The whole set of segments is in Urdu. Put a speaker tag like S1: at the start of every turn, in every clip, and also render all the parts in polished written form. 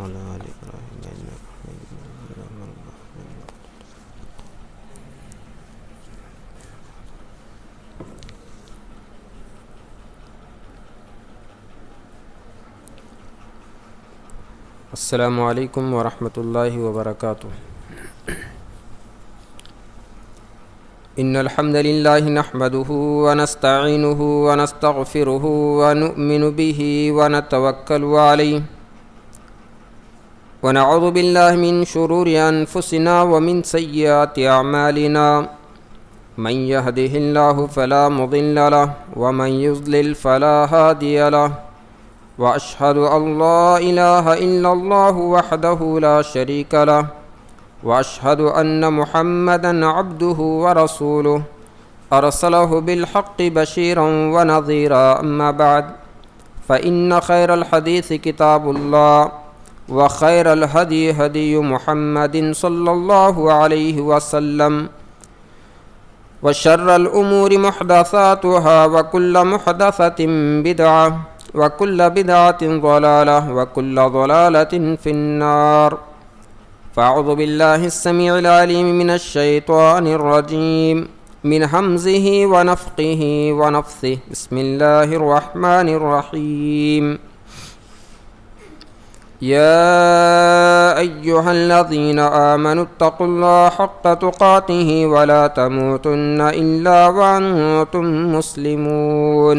S1: وعلى آل إبراهيم إنك حميد مجيد. السلام علیکم ورحمۃ اللہ وبرکاتہ. ان الحمد للہ نحمده ونستعینه ونستغفره ونؤمن به ونتوکل علیہ ونعوذ باللہ من شرور انفسنا ومن سیئات اعمالنا من يهده الله فلا مضل له ومن يضلل فلا هادي له وأشهد أن لا إله إلا الله وحده لا شريك له وأشهد أن محمدًا عبده ورسوله أرسله بالحق بشيرا ونذيرا. أما بعد فإن خير الحديث كتاب الله وخير الهدي هدي محمد صلى الله عليه وسلم وشر الأمور محدثاتها وكل محدثة بدعة وكل بدعة ضلالة وكل ضلالة في النار. فأعوذ بالله السميع العليم من الشيطان الرجيم من همزه ونفخه ونفثه. بسم الله الرحمن الرحيم. يا أيها الذين آمنوا اتقوا الله حق تقاته ولا تموتن إلا وأنتم مسلمون.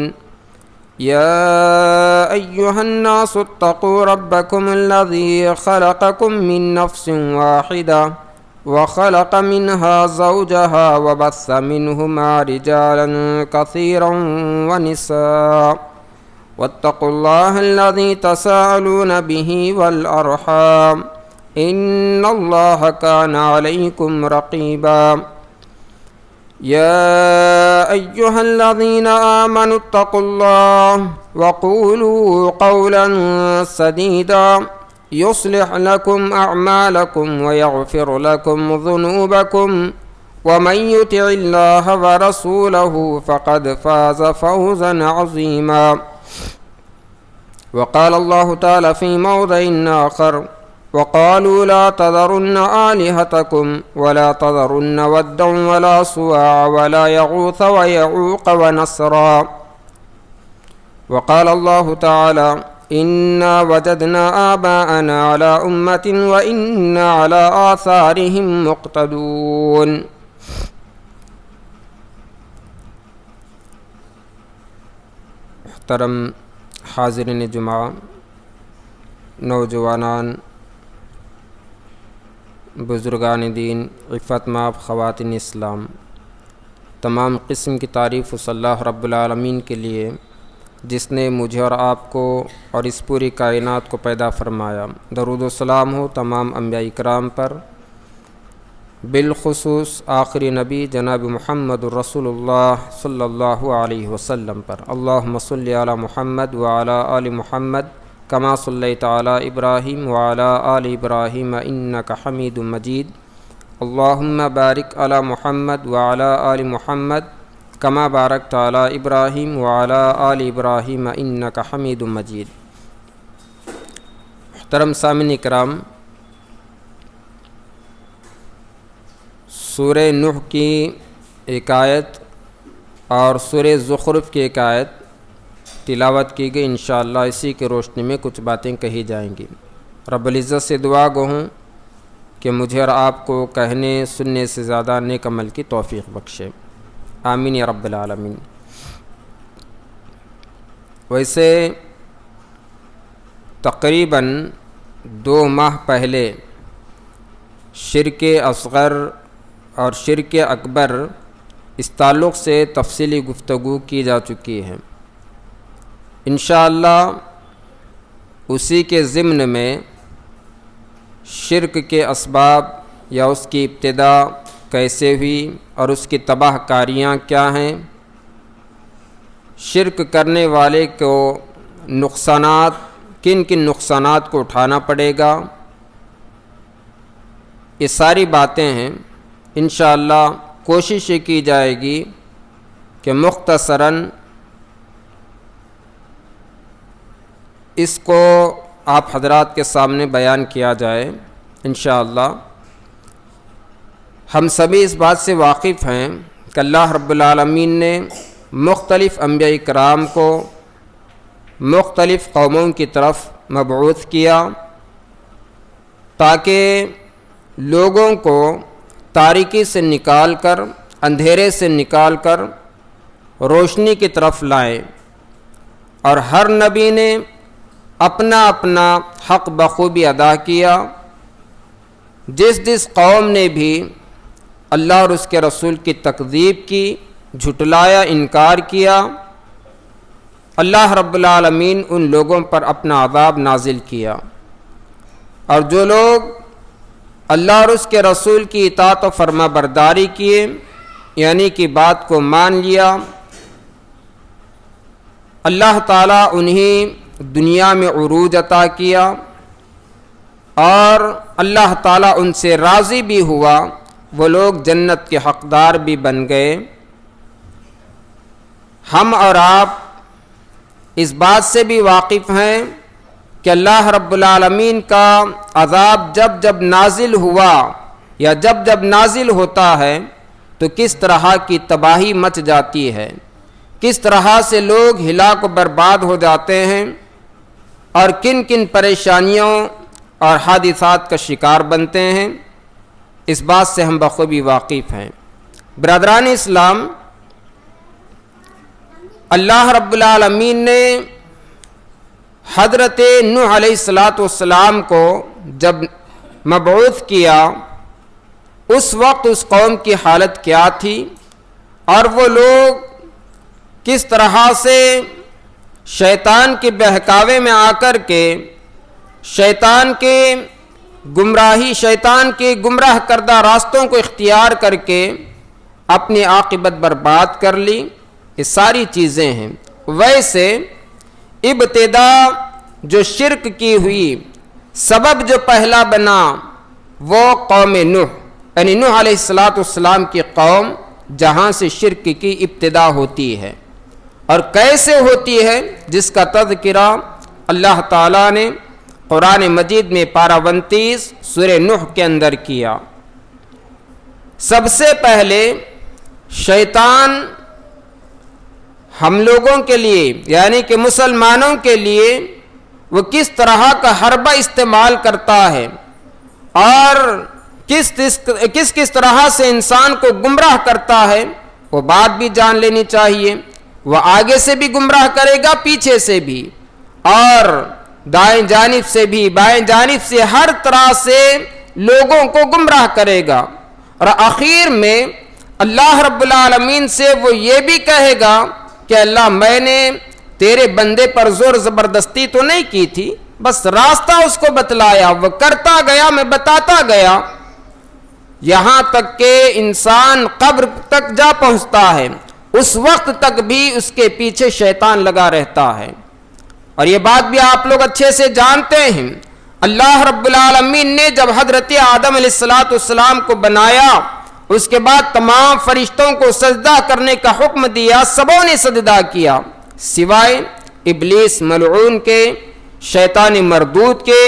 S1: يا أيها الناس اتقوا ربكم الذي خلقكم من نفس واحدة وخلق منها زوجها وبث منهما رجالا كثيرا ونساء واتقوا الله الذي تساءلون به والأرحام إن الله كان عليكم رقيبا. يا أيها الذين آمنوا اتقوا الله وقولوا قولا سديدا يصلح لكم أعمالكم ويغفر لكم ذنوبكم ومن يطع الله ورسوله فقد فاز فوزا عظيما. وقال الله تعالى في موضع آخر وقالوا لا تذرن آلهتكم ولا تذرن ودا ولا سواع ولا يغوث ويعوق ونسرا. وقال الله تعالى إنا وجدنا آباءنا على أمة وإنا على آثارهم مقتدون. محترم حاضرین جمعہ، نوجوانان، بزرگان دین، عفت مآب خواتین اسلام، تمام قسم کی تعریف صلی اللہ رب العالمین کے لیے جس نے مجھے اور آپ کو اور اس پوری کائنات کو پیدا فرمایا. درود و سلام ہو تمام انبیاء اکرام پر، بالخصوص آخری نبی جناب محمد الرسول اللہ صلی اللہ علیہ وسلم پر. اللہم صلی علی محمد وعلی آل محمد کما صلیت علی ابراہیم وعلی آل ابراہیم انک حمید مجید. اللہم بارک علی محمد وعلی آل محمد کما بارکت علی ابراہیم وعلی آل ابراہیم انک حمید مجید. محترم سامعین اکرام، سورہ نوح کی ایک آیت اور سورہ زخرف کی ایک آیت تلاوت کی گئی. انشاءاللہ اسی کے روشنی میں کچھ باتیں کہی جائیں گی. رب العزت سے دعا گو ہوں کہ مجھے اور آپ کو کہنے سننے سے زیادہ نیک عمل کی توفیق بخشے. آمین یا رب العالمین. ویسے تقریباً 2 ماہ پہلے شرک اصغر اور شرک اکبر اس تعلق سے تفصیلی گفتگو کی جا چکی ہے. انشاءاللہ اسی کے ضمن میں شرک کے اسباب یا اس کی ابتدا کیسے ہوئی اور اس کی تباہ کاریاں کیا ہیں، شرک کرنے والے کو نقصانات کن کن نقصانات کو اٹھانا پڑے گا، یہ ساری باتیں ہیں. انشاءاللہ کوشش یہ کی جائے گی کہ مختصراً اس کو آپ حضرات کے سامنے بیان کیا جائے انشاءاللہ۔ ہم سبھی اس بات سے واقف ہیں کہ اللہ رب العالمین نے مختلف انبیاء کرام کو مختلف قوموں کی طرف مبعوث کیا تاکہ لوگوں کو تاریکی سے نکال کر، اندھیرے سے نکال کر روشنی کی طرف لائیں، اور ہر نبی نے اپنا اپنا حق بخوبی ادا کیا۔ جس قوم نے بھی اللہ اور اس کے رسول کی تکذیب کی، جھٹلایا، انکار کیا، اللہ رب العالمین ان لوگوں پر اپنا عذاب نازل کیا، اور جو لوگ اللہ اور اس کے رسول کی اطاعت و فرما برداری کیے، یعنی کہ بات کو مان لیا، اللہ تعالیٰ انہیں دنیا میں عروج عطا کیا اور اللہ تعالیٰ ان سے راضی بھی ہوا، وہ لوگ جنت کے حقدار بھی بن گئے۔ ہم اور آپ اس بات سے بھی واقف ہیں کہ اللہ رب العالمین کا عذاب جب جب نازل ہوا یا جب جب نازل ہوتا ہے تو کس طرح کی تباہی مچ جاتی ہے، کس طرح سے لوگ ہلاک و برباد ہو جاتے ہیں اور کن کن پریشانیوں اور حادثات کا شکار بنتے ہیں، اس بات سے ہم بخوبی واقف ہیں۔ برادران اسلام، اللہ رب العالمین نے حضرت نوح علیہ السلام کو جب مبعوث کیا، اس وقت اس قوم کی حالت کیا تھی اور وہ لوگ کس طرح سے شیطان کے بہکاوے میں آ کر کے شیطان کے گمراہ کردہ راستوں کو اختیار کر کے اپنی عاقبت برباد کر لی، یہ ساری چیزیں ہیں۔ ویسے ابتدا جو شرک کی ہوئی، سبب جو پہلا بنا، وہ قوم نوح یعنی نوح علیہ السلام کی قوم، جہاں سے شرک کی ابتدا ہوتی ہے، اور کیسے ہوتی ہے جس کا تذکرہ اللہ تعالیٰ نے قرآن مجید میں پارہ 29 سورہ نوح کے اندر کیا۔ سب سے پہلے شیطان ہم لوگوں کے لیے یعنی کہ مسلمانوں کے لیے وہ کس طرح کا حربہ استعمال کرتا ہے اور کس طرح سے انسان کو گمراہ کرتا ہے، وہ بات بھی جان لینی چاہیے۔ وہ آگے سے بھی گمراہ کرے گا، پیچھے سے بھی، اور دائیں جانب سے بھی، بائیں جانب سے، ہر طرح سے لوگوں کو گمراہ کرے گا، اور آخر میں اللہ رب العالمین سے وہ یہ بھی کہے گا کہ اللہ، میں نے تیرے بندے پر زور زبردستی تو نہیں کی تھی، بس راستہ اس کو بتلایا، وہ کرتا گیا، میں بتاتا گیا، یہاں تک کہ انسان قبر تک جا پہنچتا ہے، اس وقت تک بھی اس کے پیچھے شیطان لگا رہتا ہے۔ اور یہ بات بھی آپ لوگ اچھے سے جانتے ہیں، اللہ رب العالمین نے جب حضرت آدم علیہ السلام کو بنایا، اس کے بعد تمام فرشتوں کو سجدہ کرنے کا حکم دیا، سبوں نے سجدہ کیا سوائے ابلیس ملعون کے، شیطان مردود کے،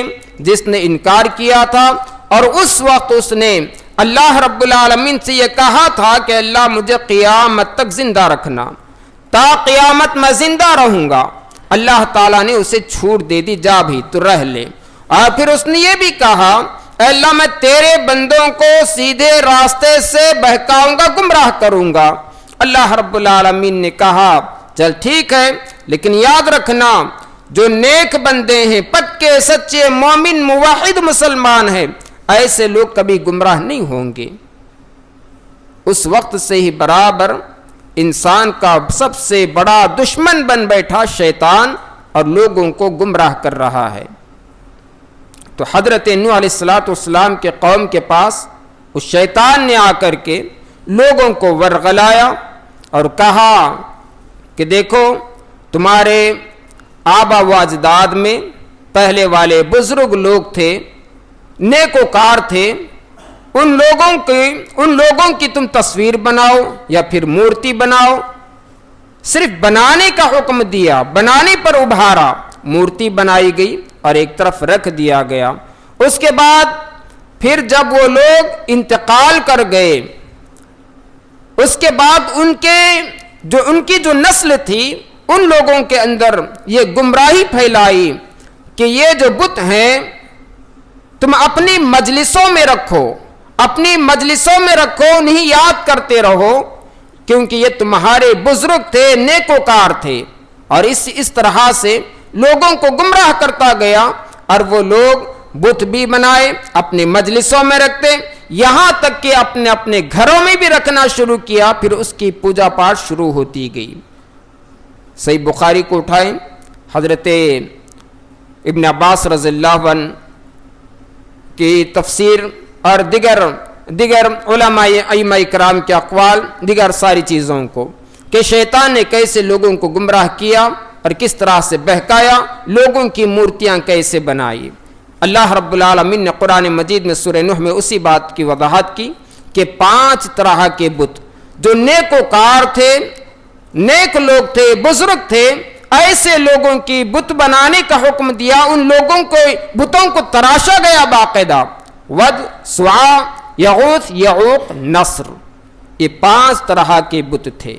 S1: جس نے انکار کیا تھا، اور اس وقت اس نے اللہ رب العالمین سے یہ کہا تھا کہ اللہ، مجھے قیامت تک زندہ رکھنا، تا قیامت میں زندہ رہوں گا۔ اللہ تعالیٰ نے اسے چھوٹ دے دی، جا بھی تو رہ لے، اور پھر اس نے یہ بھی کہا، اے اللہ، میں تیرے بندوں کو سیدھے راستے سے بہکاؤں گا، گمراہ کروں گا۔ اللہ رب العالمین نے کہا، چل ٹھیک ہے، لیکن یاد رکھنا، جو نیک بندے ہیں، پکے سچے مومن موحد مسلمان ہیں، ایسے لوگ کبھی گمراہ نہیں ہوں گے۔ اس وقت سے ہی برابر انسان کا سب سے بڑا دشمن بن بیٹھا شیطان، اور لوگوں کو گمراہ کر رہا ہے۔ تو حضرت نوح علیہ السلام کے قوم کے پاس اس شیطان نے آ کر کے لوگوں کو ورغلایا اور کہا کہ دیکھو، تمہارے آبا و اجداد میں پہلے والے بزرگ لوگ تھے، نیکوکار تھے، ان لوگوں کی تم تصویر بناؤ یا پھر مورتی بناؤ۔ صرف بنانے کا حکم دیا، بنانے پر ابھارا، مورتی بنائی گئی، اور ایک طرف رکھ دیا گیا۔ اس کے بعد پھر جب وہ لوگ انتقال کر گئے، اس کے بعد ان کی جو نسل تھی ان لوگوں کے اندر یہ گمراہی پھیلائی کہ یہ جو بت ہیں تم اپنی مجلسوں میں رکھو، اپنی مجلسوں میں رکھو، انہیں یاد کرتے رہو کیونکہ یہ تمہارے بزرگ تھے، نیکوکار تھے۔ اور اس طرح سے لوگوں کو گمراہ کرتا گیا اور وہ لوگ بت بھی بنائے، اپنے مجلسوں میں رکھتے، یہاں تک کہ اپنے گھروں میں بھی رکھنا شروع کیا، پھر اس کی پوجا پاٹ شروع ہوتی گئی۔ صحیح بخاری کو اٹھائیں، حضرت ابن عباس رضی اللہ عنہ کی تفسیر اور دیگر علماء ائمہ کرام کے اقوال، دیگر ساری چیزوں کو کہ شیطان نے کیسے لوگوں کو گمراہ کیا اور کس طرح سے بہکایا، لوگوں کی مورتیاں کیسے بنائی۔ اللہ رب العالمین نے قرآن مجید میں سورہ نوح میں اسی بات کی وضاحت کی کہ 5 طرح کے بت جو نیکوکار تھے، نیک لوگ تھے، بزرگ تھے، ایسے لوگوں کی بت بنانے کا حکم دیا۔ ان لوگوں کو بتوں کو تراشا گیا باقاعدہ، ود، سواع، یغوث، یعوق، نصر، یہ 5 طرح کے بت تھے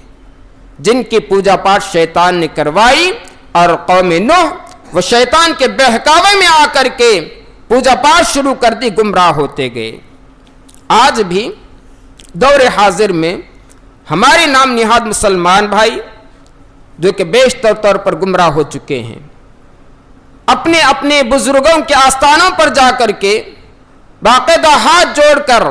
S1: جن کی پوجا پاٹ شیطان نے کروائی، اور قوم نوح وہ شیطان کے بہکاوے میں آ کر کے پوجا پاٹ شروع کر دی، گمراہ ہوتے گئے۔ آج بھی دور حاضر میں ہمارے نام نہاد مسلمان بھائی جو کہ بیشتر طور پر گمراہ ہو چکے ہیں، اپنے بزرگوں کے آستانوں پر جا کر کے باقاعدہ ہاتھ جوڑ کر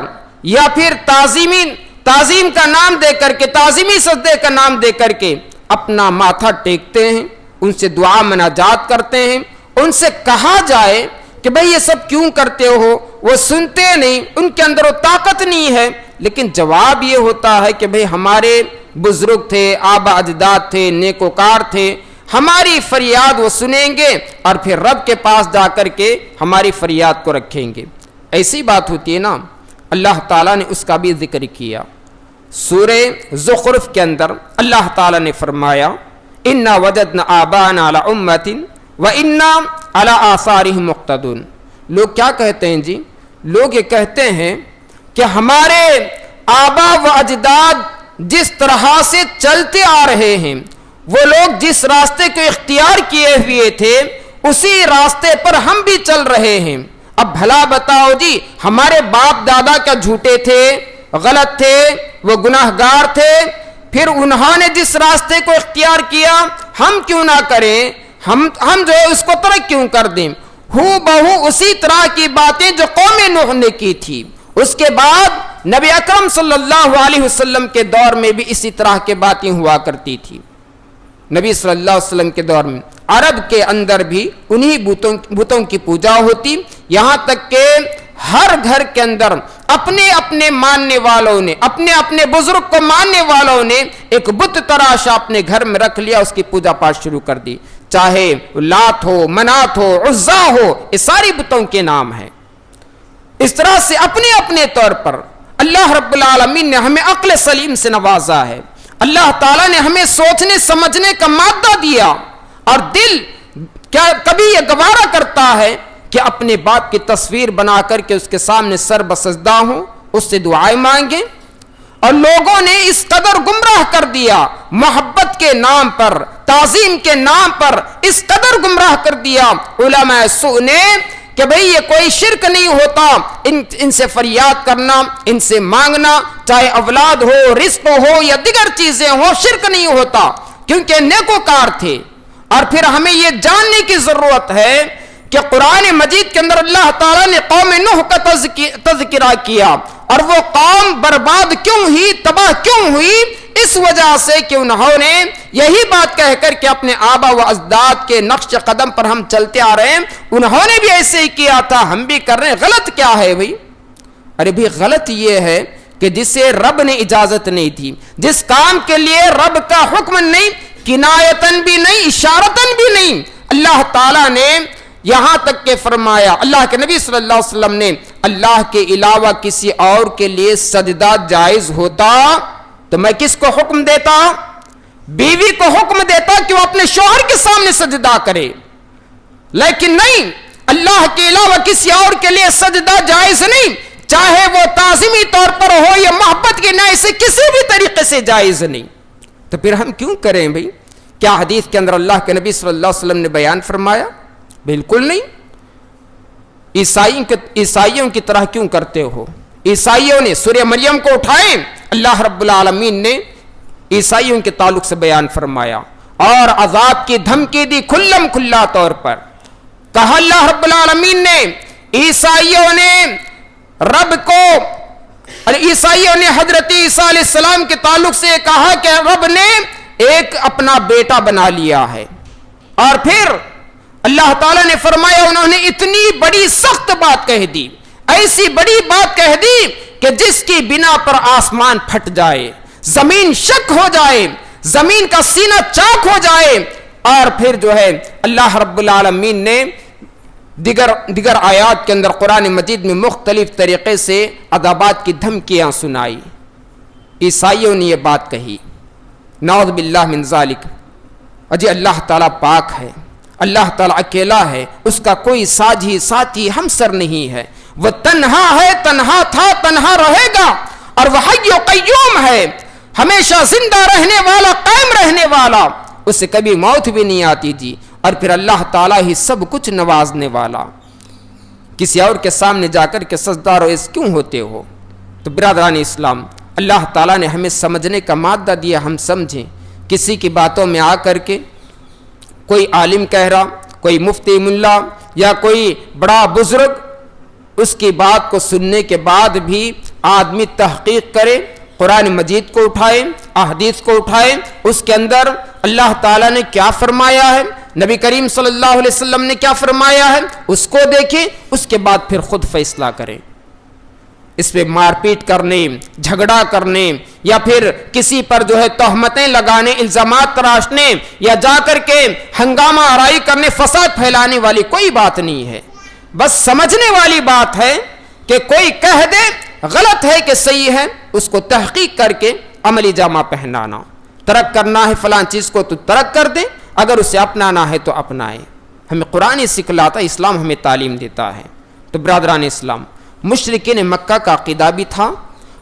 S1: یا پھر تعظیم کا نام دے کر کے، تعظیمی سجدے کا نام دے کر کے اپنا ماتھا ٹیکتے ہیں، ان سے دعا مناجات کرتے ہیں۔ ان سے کہا جائے کہ بھئی یہ سب کیوں کرتے ہو، وہ سنتے نہیں، ان کے اندر وہ طاقت نہیں ہے، لیکن جواب یہ ہوتا ہے کہ بھئی ہمارے بزرگ تھے، آبا اجداد تھے، نیکوکار تھے، ہماری فریاد وہ سنیں گے اور پھر رب کے پاس جا کر کے ہماری فریاد کو رکھیں گے۔ ایسی بات ہوتی ہے نا، اللہ تعالیٰ نے اس کا بھی ذکر کیا۔ سورہ زخرف کے اندر اللہ تعالیٰ نے فرمایا اِنَّا وَجَدْنَا آبَاءَنَا عَلَىٰ أُمَّةٍ وَإِنَّا عَلَىٰ آثَارِهِمْ مُقْتَدُونَ۔ لوگ کیا کہتے ہیں جی؟ لوگ یہ کہتے ہیں کہ ہمارے آبا و اجداد جس طرح سے چلتے آ رہے ہیں، وہ لوگ جس راستے کو اختیار کیے ہوئے تھے اسی راستے پر ہم بھی چل رہے ہیں۔ اب بھلا بتاؤ جی، ہمارے باپ دادا کیا جھوٹے تھے، غلط تھے، وہ گناہگار تھے؟ پھر انہوں نے جس راستے کو اختیار کیا ہم کیوں نہ کریں؟ ہم جو ہے اس کو ترک کیوں کر دیں؟ بہو اسی طرح کی باتیں جو قوم نوح نے کی تھی۔ اس کے بعد نبی اکرم صلی اللہ علیہ وسلم کے دور میں بھی اسی طرح کی باتیں ہوا کرتی تھی۔ نبی صلی اللہ علیہ وسلم کے دور میں عرب کے اندر بھی انہی بتوں کی پوجا ہوتی، یہاں تک کہ ہر گھر کے اندر اپنے ماننے والوں نے، اپنے بزرگ کو ماننے والوں نے ایک بت تراشا اپنے گھر میں رکھ لیا، اس کی پوجا پاٹ شروع کر دی، چاہے لات ہو، منات ہو، عزا ہو، یہ ساری بتوں کے نام ہیں۔ اس طرح سے اپنے طور پر اللہ رب العالمین نے ہمیں عقل سلیم سے نوازا ہے، اللہ تعالیٰ نے ہمیں سوچنے سمجھنے کا مادہ دیا، اور دل کیا کبھی یہ گوارا کرتا ہے کہ اپنے باپ کی تصویر بنا کر کے اس کے سامنے سر بسجدہ ہوں، اس سے دعائیں مانگیں؟ اور لوگوں نے اس قدر گمراہ کر دیا، محبت کے نام پر، تعظیم کے نام پر اس قدر گمراہ کر دیا علماء سوء نے کہ بھئی یہ کوئی شرک نہیں ہوتا، ان سے فریاد کرنا، ان سے مانگنا، چاہے اولاد ہو، رزق ہو یا دیگر چیزیں ہو، شرک نہیں ہوتا کیونکہ نیکوکار تھے۔ اور پھر ہمیں یہ جاننے کی ضرورت ہے کہ قرآن مجید کے اندر اللہ تعالیٰ نے قوم نوح کا تذکرہ کیا، اور وہ قوم برباد کیوں ہوئی، تباہ کیوں ہوئی؟ اس وجہ سے کہ انہوں نے یہی بات کہہ کر کہ اپنے آبا و اجداد کے نقش قدم پر ہم چلتے آ رہے ہیں، انہوں نے بھی ایسے ہی کیا تھا، ہم بھی کر رہے ہیں۔ غلط کیا ہے بھائی؟ ارے بھی غلط یہ ہے کہ جسے رب نے اجازت نہیں تھی، جس کام کے لیے رب کا حکم نہیں، کنایتن بھی نہیں، اشارتن بھی نہیں، اللہ تعالیٰ نے یہاں تک کہ فرمایا، اللہ کے نبی صلی اللہ علیہ وسلم نے اللہ کے علاوہ کسی اور کے لیے سجدہ جائز ہوتا تو میں کس کو حکم دیتا؟ بیوی کو حکم دیتا کہ وہ اپنے شوہر کے سامنے سجدہ کرے، لیکن نہیں، اللہ کے علاوہ کسی اور کے لیے سجدہ جائز نہیں، چاہے وہ تعظیمی طور پر ہو یا محبت کے نئے سے کسی بھی طریقے سے جائز نہیں۔ تو پھر ہم کیوں کریں بھائی؟ کیا حدیث کے اندر اللہ کے نبی صلی اللہ علیہ وسلم نے بیان فرمایا؟ بالکل نہیں۔ عیسائیوں کی طرح کیوں کرتے ہو؟ عیسائیوں نے سورہ مریم کو اٹھائیں، اللہ رب العالمین نے عیسائیوں کے تعلق سے بیان فرمایا اور عذاب کی دھمکی دی کھلم کھلا طور پر۔ کہا اللہ رب العالمین نے عیسائیوں نے رب کو، عیسائیوں نے حضرت عیسیٰ علیہ السلام کے تعلق سے کہا کہ رب نے ایک اپنا بیٹا بنا لیا ہے، اور پھر اللہ تعالیٰ نے فرمایا انہوں نے اتنی بڑی سخت بات کہہ دی، ایسی بڑی بات کہہ دی کہ جس کی بنا پر آسمان پھٹ جائے، زمین شک ہو جائے، زمین کا سینہ چاک ہو جائے۔ اور پھر جو ہے اللہ رب العالمین نے دیگر آیات کے اندر قرآن مجید میں مختلف طریقے سے عذابات کی دھمکیاں سنائی۔ عیسائیوں نے یہ بات کہی، نعوذ باللہ من ذالک۔ اجی اللہ تعالیٰ پاک ہے، اللہ تعالیٰ اکیلا ہے، اس کا کوئی ساجھی ساتھی ہمسر نہیں ہے، وہ تنہا ہے، تنہا تھا، تنہا رہے گا، اور وہ حی و قیوم ہے، ہمیشہ زندہ رہنے والا، قائم رہنے والا، اس سے کبھی موت بھی نہیں آتی جی۔ اور پھر اللہ تعالیٰ ہی سب کچھ نوازنے والا، کسی اور کے سامنے جا کر کے سجدہ روز کیوں ہوتے ہو؟ تو برادران اسلام، اللہ تعالیٰ نے ہمیں سمجھنے کا مادہ دیا، ہم سمجھیں۔ کسی کی باتوں میں آ کر کے کوئی عالم کہہ رہا، کوئی مفتی ملا یا کوئی بڑا بزرگ، اس کی بات کو سننے کے بعد بھی آدمی تحقیق کرے، قرآن مجید کو اٹھائے، احادیث کو اٹھائے، اس کے اندر اللہ تعالیٰ نے کیا فرمایا ہے، نبی کریم صلی اللہ علیہ وسلم نے کیا فرمایا ہے، اس کو دیکھیں، اس کے بعد پھر خود فیصلہ کریں۔ اس پہ مار پیٹ کرنے، جھگڑا کرنے، یا پھر کسی پر جو ہے تہمتیں لگانے، الزامات تراشنے، یا جا کر کے ہنگامہ آرائی کرنے، فساد پھیلانے والی کوئی بات نہیں ہے۔ بس سمجھنے والی بات ہے کہ کوئی کہہ دے غلط ہے کہ صحیح ہے، اس کو تحقیق کر کے عملی جامہ پہنانا۔ ترک کرنا ہے فلاں چیز کو تو ترک کر دیں، اگر اسے اپنانا ہے تو اپنائیں۔ ہمیں قرآن سکھلاتا، اسلام ہمیں تعلیم دیتا ہے۔ تو برادران اسلام، مشرکین مکہ کا عقیدہ بھی تھا،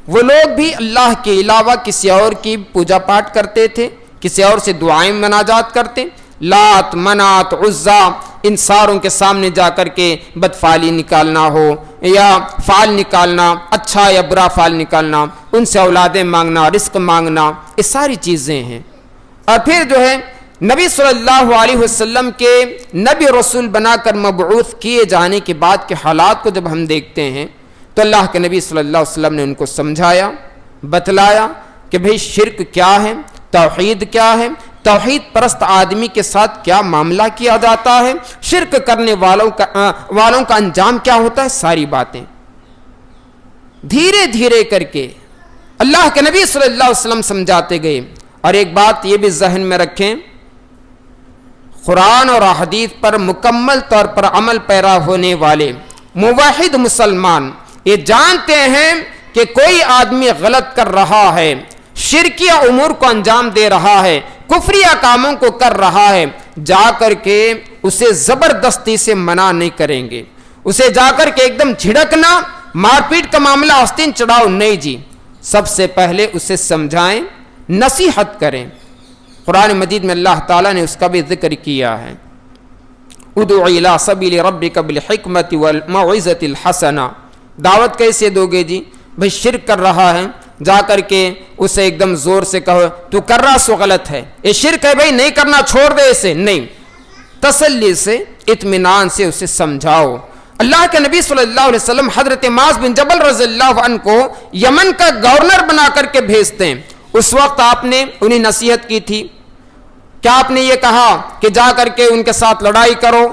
S1: وہ لوگ بھی اللہ کے علاوہ کسی اور کی پوجا پاٹ کرتے تھے، کسی اور سے دعائیں مناجات کرتے، لات، منات، عزا، ان ساروں کے سامنے جا کر کے بدفعلی نکالنا ہو یا فعل نکالنا، اچھا یا برا فعل نکالنا، ان سے اولادیں مانگنا، رزق مانگنا، یہ ساری چیزیں ہیں۔ اور پھر جو ہے نبی صلی اللہ علیہ وسلم کے نبی رسول بنا کر مبعوث کیے جانے کے بعد کے حالات کو جب ہم دیکھتے ہیں تو اللہ کے نبی صلی اللہ علیہ وسلم نے ان کو سمجھایا، بتلایا کہ بھئی شرک کیا ہے، توحید کیا ہے، توحید پرست آدمی کے ساتھ کیا معاملہ کیا جاتا ہے، شرک کرنے والوں کا انجام کیا ہوتا ہے، ساری باتیں دھیرے دھیرے کر کے اللہ کے نبی صلی اللہ علیہ وسلم سمجھاتے گئے۔ اور ایک بات یہ بھی ذہن میں رکھیں، قرآن اور حدیث پر مکمل طور پر عمل پیرا ہونے والے موحد مسلمان یہ جانتے ہیں کہ کوئی آدمی غلط کر رہا ہے، شرکیہ امور کو انجام دے رہا ہے، کفریہ کاموں کو کر رہا ہے، جا کر کے اسے زبردستی سے منع نہیں کریں گے، اسے جا کر کے ایک دم جھڑکنا، مار پیٹ کا معاملہ آستین چڑھاؤ نہیں جی، سب سے پہلے اسے سمجھائیں، نصیحت کریں۔ قرآن مجید میں اللہ تعالیٰ نے اس کا بھی ذکر کیا ہے، ادعو الی سبیل ربک بالحکمت والموعظۃ الحسنہ۔ دعوت کیسے دو گے جی؟ بھئی شرک کر رہا ہے، جا کر کے اسے ایک دم زور سے کہو تو کر رہا سو غلط ہے، یہ شرک ہے بھئی نہیں کرنا، چھوڑ دے اسے، نہیں، تسلی سے، اطمینان سے اسے سمجھاؤ۔ اللہ کے نبی صلی اللہ علیہ وسلم حضرت معاذ بن جبل رضی اللہ عنہ کو یمن کا گورنر بنا کر کے بھیجتے ہیں۔ اس وقت آپ نے انہیں نصیحت کی تھی، کیا آپ نے یہ کہا کہ جا کر کے ان کے ساتھ لڑائی کرو،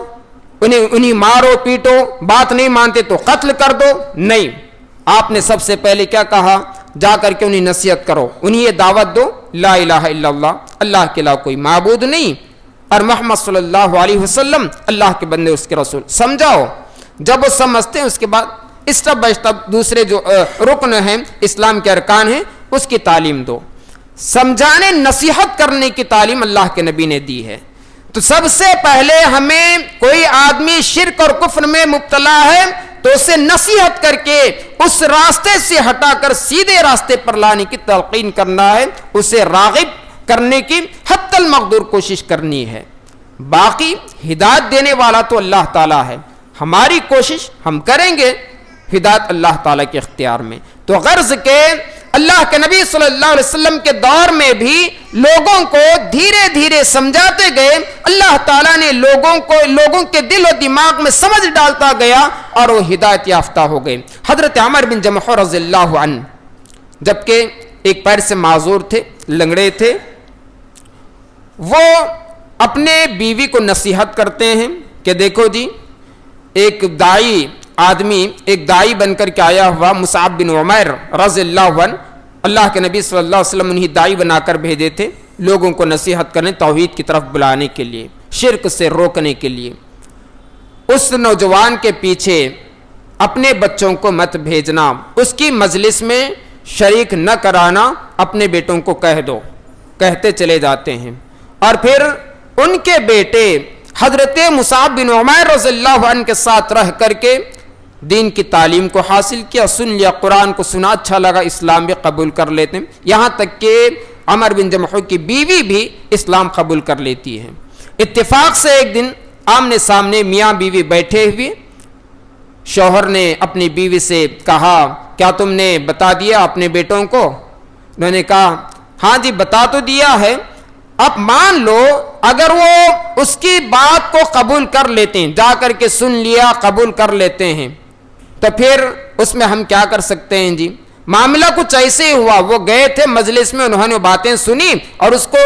S1: انہیں مارو پیٹو، بات نہیں مانتے تو قتل کر دو؟ نہیں، آپ نے سب سے پہلے کیا کہا؟ جا کر کے انہیں نصیحت کرو، انہیں یہ دعوت دو لا الہ الا اللہ، اللہ کے علاوہ کوئی معبود نہیں، اور محمد صلی اللہ علیہ وسلم اللہ کے بندے، اس کے رسول، سمجھاؤ۔ جب وہ سمجھتے ہیں اس کے بعد اسٹیپ بائی اسٹیپ دوسرے جو رکن ہیں، اسلام کے ارکان ہیں، اس کی تعلیم دو۔ سمجھانے، نصیحت کرنے کی تعلیم اللہ کے نبی نے دی ہے۔ تو سب سے پہلے ہمیں کوئی آدمی شرک اور کفر میں مبتلا ہے تو اسے نصیحت کر کے اس راستے سے ہٹا کر سیدھے راستے پر لانے کی تلقین کرنا ہے، اسے راغب کرنے کی حتی المقدور کوشش کرنی ہے۔ باقی ہدایت دینے والا تو اللہ تعالیٰ ہے، ہماری کوشش ہم کریں گے، ہدایت اللہ تعالیٰ کے اختیار میں۔ تو غرض کے اللہ کے نبی صلی اللہ علیہ وسلم کے دور میں بھی لوگوں کو دھیرے دھیرے سمجھاتے گئے، اللہ تعالیٰ نے لوگوں کے دل و دماغ میں سمجھ ڈالتا گیا اور وہ ہدایت یافتہ ہو گئے۔ حضرت عمر بن جمح رضی اللہ عنہ جبکہ ایک پیر سے معذور تھے، لنگڑے تھے، وہ اپنے بیوی کو نصیحت کرتے ہیں کہ دیکھو جی، ایک دائی آدمی، ایک دائی بن کر کے آیا ہوا مصعب بن عمیر رضی اللہ عنہ، اللہ کے نبی صلی اللہ علیہ وسلم انہیں دائی بنا کر بھیجے تھے لوگوں کو نصیحت کرنے، توحید کی طرف بلانے کے لیے، شرک سے روکنے کے لیے۔ اس نوجوان کے پیچھے اپنے بچوں کو مت بھیجنا، اس کی مجلس میں شریک نہ کرانا، اپنے بیٹوں کو کہہ دو، کہتے چلے جاتے ہیں۔ اور پھر ان کے بیٹے حضرت مصعب بن عمیر رضی اللہ عنہ کے ساتھ رہ کر کے دین کی تعلیم کو حاصل کیا، سن لیا، قرآن کو سنا، اچھا لگا، اسلام بھی قبول کر لیتے ہیں، یہاں تک کہ عمر بن جمح کی بیوی بھی اسلام قبول کر لیتی ہے۔ اتفاق سے ایک دن آمنے سامنے میاں بیوی بیٹھے ہوئے، شوہر نے اپنی بیوی سے کہا کیا تم نے بتا دیا اپنے بیٹوں کو؟ انہوں نے کہا ہاں جی بتا تو دیا ہے، اب مان لو اگر وہ اس کی بات کو قبول کر لیتے ہیں، جا کر کے سن لیا، قبول کر لیتے ہیں، تو پھر اس میں ہم کیا کر سکتے ہیں جی؟ معاملہ کچھ ایسے ہی ہوا، وہ گئے تھے مجلس میں، انہوں نے باتیں سنی اور اس کو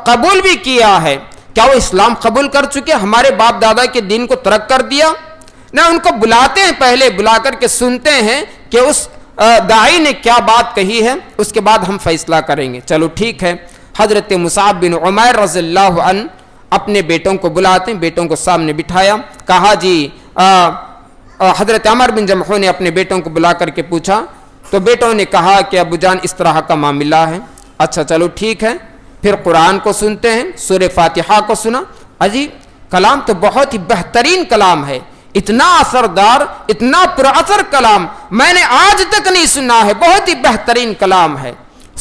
S1: قبول بھی کیا ہے، کیا وہ اسلام قبول کر چکے، ہمارے باپ دادا کے دین کو ترک کر دیا؟ نہ، ان کو بلاتے ہیں، پہلے بلا کر کے سنتے ہیں کہ اس داعی نے کیا بات کہی ہے، اس کے بعد ہم فیصلہ کریں گے۔ چلو ٹھیک ہے، حضرت مصعب بن عمیر رضی اللہ عنہ اپنے بیٹوں کو بلاتے ہیں، بیٹوں کو سامنے بٹھایا، کہا جی حضرت عمر بن جمح نے اپنے بیٹوں کو بلا کر کے پوچھا، تو بیٹوں نے کہا کہ ابو جان اس طرح کا معاملہ ہے۔ اچھا چلو ٹھیک ہے، پھر قرآن کو سنتے ہیں، سورہ فاتحہ کو سنا، اجی کلام تو بہت ہی بہترین کلام ہے، اتنا اثردار، اتنا پر اثر کلام میں نے آج تک نہیں سنا ہے، بہت ہی بہترین کلام ہے۔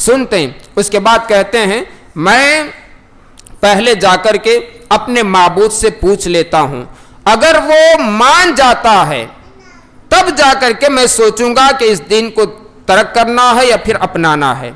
S1: سنتے ہیں، اس کے بعد کہتے ہیں میں پہلے جا کر کے اپنے معبود سے پوچھ لیتا ہوں، اگر وہ مان جاتا ہے تب جا کر کے میں سوچوں گا کہ اس دین کو ترک کرنا ہے یا پھر اپنانا ہے۔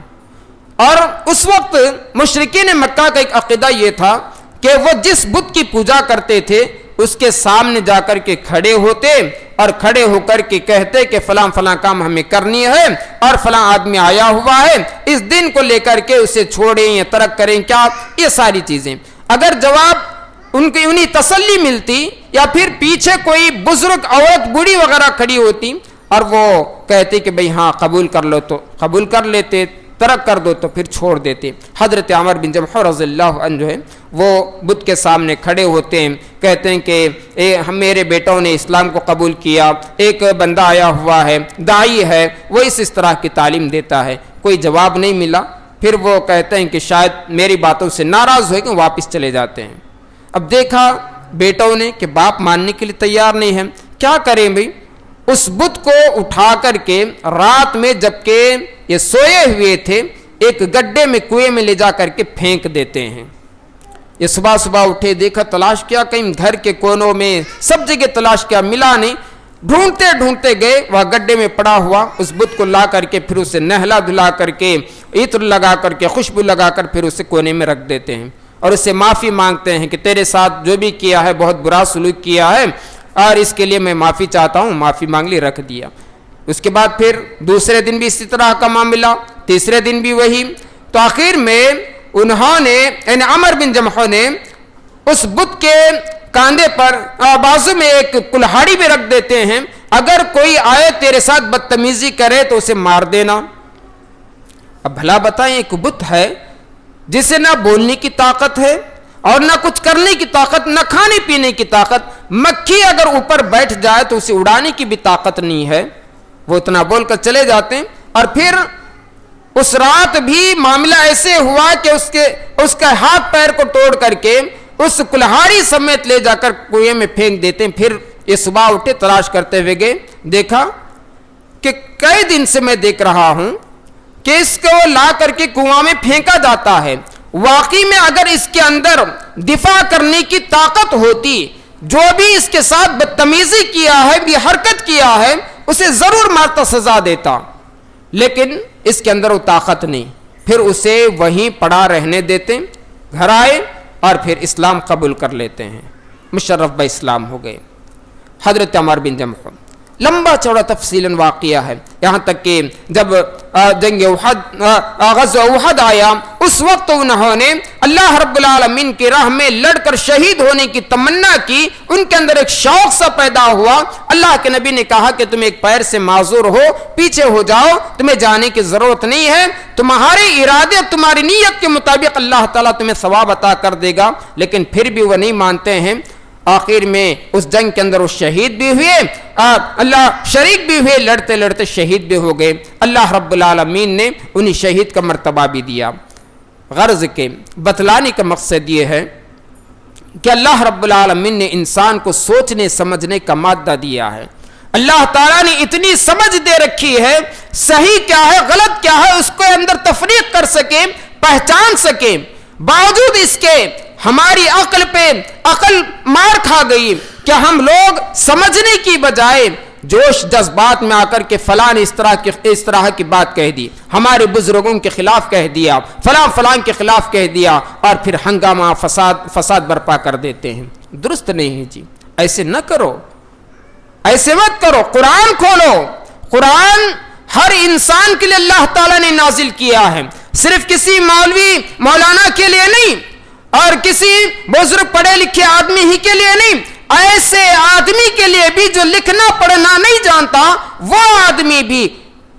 S1: اور اس وقت مشرکین مکہ کا ایک عقیدہ یہ تھا کہ وہ جس بت کی پوجا کرتے تھے اس کے سامنے جا کر کے کھڑے ہوتے اور کھڑے ہو کر کے کہتے کہ فلاں فلاں کام ہمیں کرنی ہے اور فلاں آدمی آیا ہوا ہے، اس دن کو لے کر کے اسے چھوڑیں یا ترک کریں کیا، یہ ساری چیزیں۔ اگر جواب انہیں تسلی ملتی یا پھر پیچھے کوئی بزرگ عورت بوڑھی وغیرہ کھڑی ہوتی اور وہ کہتے کہ بھئی ہاں قبول کر لو تو قبول کر لیتے، ترک کر دو تو پھر چھوڑ دیتے۔ حضرت عمر بن جمح رضی اللہ عنہ جو ہے وہ بت کے سامنے کھڑے ہوتے ہیں، کہتے ہیں کہ میرے بیٹوں نے اسلام کو قبول کیا، ایک بندہ آیا ہوا ہے، داعی ہے، وہ اس طرح کی تعلیم دیتا ہے، کوئی جواب نہیں ملا۔ پھر وہ کہتے ہیں کہ شاید میری باتوں سے ناراض ہوئے کہ واپس چلے جاتے ہیں۔ اب دیکھا بیٹوں نے کہ باپ ماننے کے لیے تیار نہیں ہے، کیا کریں بھئی؟ اس بت کو اٹھا کر کے رات میں جبکہ یہ سوئے ہوئے تھے ایک گڈھے میں کنویں میں لے جا کر کے پھینک دیتے ہیں۔ یہ صبح صبح اٹھے، دیکھا، تلاش کیا، کہیں گھر کے کونوں میں سب جگہ تلاش کیا، ملا نہیں، ڈھونڈتے ڈھونڈتے گئے، وہاں گڈھے میں پڑا ہوا اس بت کو لا کر کے پھر اسے نہلا دھلا کر کے عطر لگا کر کے خوشبو لگا کر پھر اسے کونے میں رکھ دیتے ہیں اور اس سے معافی مانگتے ہیں کہ تیرے ساتھ جو بھی کیا ہے بہت برا سلوک کیا ہے اور اس کے لیے میں معافی چاہتا ہوں، معافی مانگ لی، رکھ دیا۔ اس کے بعد پھر دوسرے دن بھی اسی طرح کا معاملہ، تیسرے دن بھی وہی، تو آخر میں انہوں نے یعنی عمر بن جمح نے اس بت کے کاندھے پر بازو میں ایک کلہاڑی بھی رکھ دیتے ہیں، اگر کوئی آئے تیرے ساتھ بدتمیزی کرے تو اسے مار دینا۔ اب بھلا بتائیں، ایک بت ہے جسے نہ بولنے کی طاقت ہے اور نہ کچھ کرنے کی طاقت، نہ کھانے پینے کی طاقت، مکھی اگر اوپر بیٹھ جائے تو اسے اڑانے کی بھی طاقت نہیں ہے، وہ اتنا بول کر چلے جاتے ہیں۔ اور پھر اس رات بھی معاملہ ایسے ہوا کہ اس کا ہاتھ پیر کو توڑ کر کے اس کلہاڑی سمیت لے جا کر کنویں میں پھینک دیتے ہیں. پھر یہ صبح اٹھے تلاش کرتے ہوئے گئے, دیکھا کہ کئی دن سے میں دیکھ رہا ہوں کہ اس کو لا کر کے کنواں میں پھینکا جاتا ہے. واقعی میں اگر اس کے اندر دفاع کرنے کی طاقت ہوتی, جو بھی اس کے ساتھ بدتمیزی کیا ہے, یہ حرکت کیا ہے, اسے ضرور مارتا, سزا دیتا, لیکن اس کے اندر وہ طاقت نہیں. پھر اسے وہیں پڑا رہنے دیتے, گھر آئے اور پھر اسلام قبول کر لیتے ہیں, مشرف با اسلام ہو گئے. حضرت عمر بن جمح لمبا چوڑا تفصیلاً واقعہ ہے, یہاں تک کہ جب جنگ احد غزوہ احد آیا, اس وقت انہوں نے اللہ رب العالمین کی راہ میں لڑ کر شہید ہونے کی تمنا کی. ان کے اندر ایک شوق سا پیدا ہوا. اللہ کے نبی نے کہا کہ تم ایک پیر سے معذور ہو, پیچھے ہو جاؤ, تمہیں جانے کی ضرورت نہیں ہے, تمہارے ارادے تمہاری نیت کے مطابق اللہ تعالیٰ تمہیں ثواب عطا کر دے گا. لیکن پھر بھی وہ نہیں مانتے ہیں. آخر میں اس جنگ کے اندر وہ شہید بھی ہوئے, اللہ شریک بھی ہوئے, لڑتے لڑتے شہید بھی ہو گئے. اللہ رب العالمین نے انہیں شہید کا مرتبہ بھی دیا. غرض کے بتلانے کا مقصد یہ ہے کہ اللہ رب العالمین نے انسان کو سوچنے سمجھنے کا مادہ دیا ہے. اللہ تعالیٰ نے اتنی سمجھ دے رکھی ہے, صحیح کیا ہے غلط کیا ہے اس کو اندر تفریق کر سکے, پہچان سکے. باوجود اس کے ہماری عقل پہ عقل مار کھا گئی کہ ہم لوگ سمجھنے کی بجائے جوش جذبات میں آ کر کے فلاں اس طرح کی بات کہہ دی, ہمارے بزرگوں کے خلاف کہہ دیا, فلاں کے خلاف کہہ دیا, اور پھر ہنگامہ فساد برپا کر دیتے ہیں. درست نہیں ہے جی, ایسے نہ کرو, ایسے مت کرو. قرآن کھولو. قرآن ہر انسان کے لیے اللہ تعالیٰ نے نازل کیا ہے, صرف کسی مولوی مولانا کے لیے نہیں, اور کسی بزرگ پڑھے لکھے آدمی ہی کے لیے نہیں. ایسے آدمی کے لیے بھی جو لکھنا پڑھنا نہیں جانتا, وہ آدمی بھی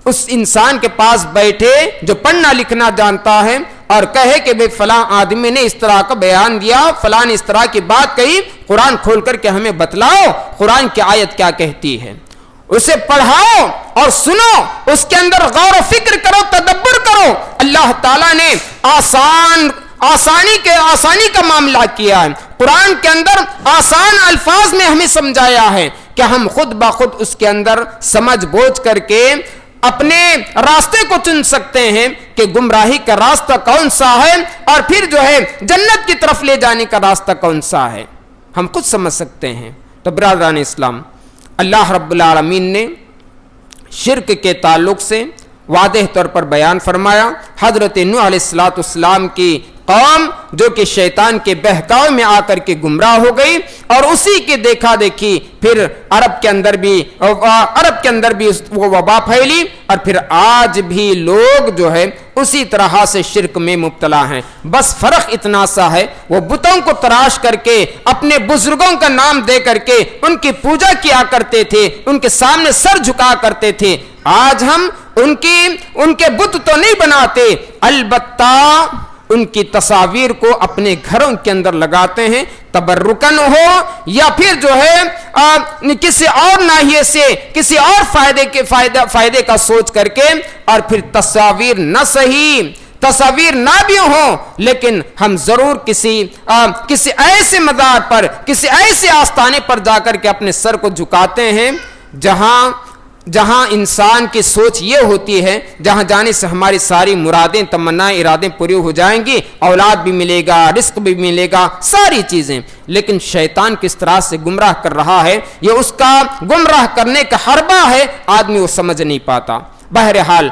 S1: اس انسان کے پاس بیٹھے جو پڑھنا لکھنا جانتا ہے اور کہے کہ بھئی فلاں آدمی نے اس طرح کا بیان دیا, فلاں اس طرح کی بات کہی, قرآن کھول کر کے ہمیں بتلاؤ قرآن کی آیت کیا کہتی ہے. اسے پڑھاؤ اور سنو, اس کے اندر غور و فکر کرو, تدبر کرو. اللہ تعالیٰ نے آسانی کا معاملہ کیا ہے. قرآن کے اندر آسان الفاظ میں ہمیں سمجھایا ہے کہ ہم خود بخود اس کے اندر سمجھ بوجھ کر کے اپنے راستے کو چن سکتے ہیں کہ گمراہی کا راستہ کون سا ہے اور پھر جو ہے جنت کی طرف لے جانے کا راستہ کون سا ہے, ہم خود سمجھ سکتے ہیں. تو برادران اسلام, اللہ رب العالمین نے شرک کے تعلق سے واضح طور پر بیان فرمایا. حضرت نوح علیہ السلام کی قوم جو کہ شیطان کے بہکاؤ میں آ کر کے گمراہ ہو گئی, اور اسی کی دیکھا دیکھی پھر عرب کے اندر بھی وہ وبا پھیلی, اور پھر آج بھی لوگ جو ہے اسی طرح سے شرک میں مبتلا ہیں. بس فرق اتنا سا ہے, وہ بتوں کو تراش کر کے اپنے بزرگوں کا نام دے کر کے ان کی پوجا کیا کرتے تھے, ان کے سامنے سر جھکا کرتے تھے. آج ہم ان کے بت تو نہیں بناتے, البتہ ان کی تصاویر کو اپنے گھروں کے اندر لگاتے ہیں, تبرکن ہو یا پھر جو ہے کسی اور ناحیے سے کسی اور فائدے کا سوچ کر کے, اور پھر تصاویر نہ صحیح, تصاویر نہ بھی ہوں, لیکن ہم ضرور کسی ایسے مزار پر, کسی ایسے آستانے پر جا کر کے اپنے سر کو جھکاتے ہیں جہاں انسان کی سوچ یہ ہوتی ہے جہاں جانے سے ہماری ساری مرادیں, تمنائیں, ارادیں پوری ہو جائیں گی, اولاد بھی ملے گا, رزق بھی ملے گا, ساری چیزیں. لیکن شیطان کس طرح سے گمراہ کر رہا ہے, یہ اس کا گمراہ کرنے کا حربہ ہے, آدمی وہ سمجھ نہیں پاتا. بہرحال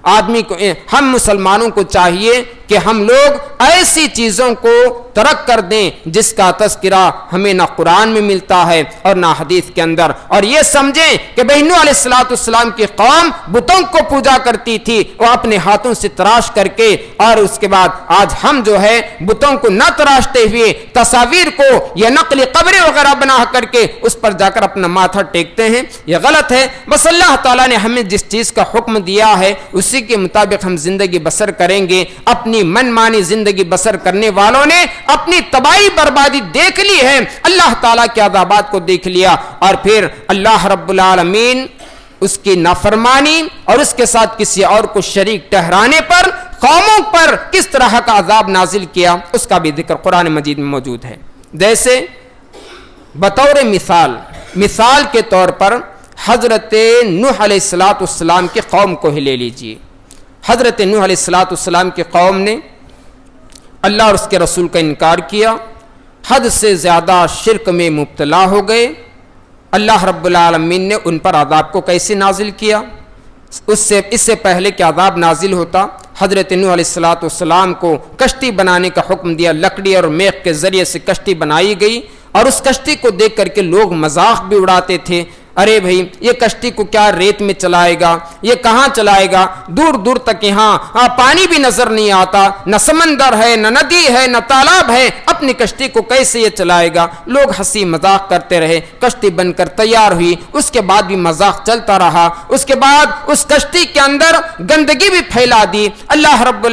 S1: آدمی کو, ہم مسلمانوں کو چاہیے کہ ہم لوگ ایسی چیزوں کو ترک کر دیں جس کا تذکرہ ہمیں نہ قرآن میں ملتا ہے اور نہ حدیث کے اندر, اور یہ سمجھیں کہ نوح علیہ السلام کی قوم بتوں کو پوجا کرتی تھی, وہ اپنے ہاتھوں سے تراش کر کے, اور اس کے بعد آج ہم جو ہے بتوں کو نہ تراشتے ہوئے تصاویر کو یا نقلی قبریں وغیرہ بنا کر کے اس پر جا کر اپنا ماتھا ٹیکتے ہیں. یہ غلط ہے. بس اللہ تعالیٰ نے ہمیں جس چیز کا حکم دیا ہے اسی کے مطابق ہم زندگی بسر کریں گے. اپنی من مانی زندگی بسر کرنے والوں نے اپنی تباہی بربادی دیکھ لی ہے, اللہ تعالیٰ کے عذابات کو دیکھ لیا, اور پھر اللہ رب العالمین اس کی نافرمانی اور اس کے ساتھ کسی اور کو شریک ٹھہرانے پر قوموں پر کس طرح کا عذاب نازل کیا, اس کا بھی ذکر قرآن مجید میں موجود ہے. جیسے بطور مثال کے طور پر حضرت نوح علیہ السلام کی قوم کو ہی لے لیجئے. حضرت نوح علیہ السلام کی قوم نے اللہ اور اس کے رسول کا انکار کیا، حد سے زیادہ شرک میں مبتلا ہو گئے. اللہ رب العالمین نے ان پر عذاب کو کیسے نازل کیا؟ اس سے پہلے کہ عذاب نازل ہوتا، حضرت نوح علیہ السلام کو کشتی بنانے کا حکم دیا. لکڑی اور میخ کے ذریعے سے کشتی بنائی گئی، اور اس کشتی کو دیکھ کر کے لوگ مذاق بھی اڑاتے تھے. ارے بھائی یہ کشتی کو کیا ریت میں چلائے گا، یہ کہاں چلائے گا، دور دور تک یہاں پانی بھی نظر نہیں آتا، نہ سمندر ہے، نہ ندی ہے، نہ تالاب ہے، اپنی کشتی کو کیسے یہ چلائے گا؟ لوگ ہنسی مذاق کرتے رہے. کشتی بن کر تیار ہوئی، اس کے بعد بھی مذاق چلتا رہا. اس کے بعد اس کشتی کے اندر گندگی بھی پھیلا دی. اللہ رب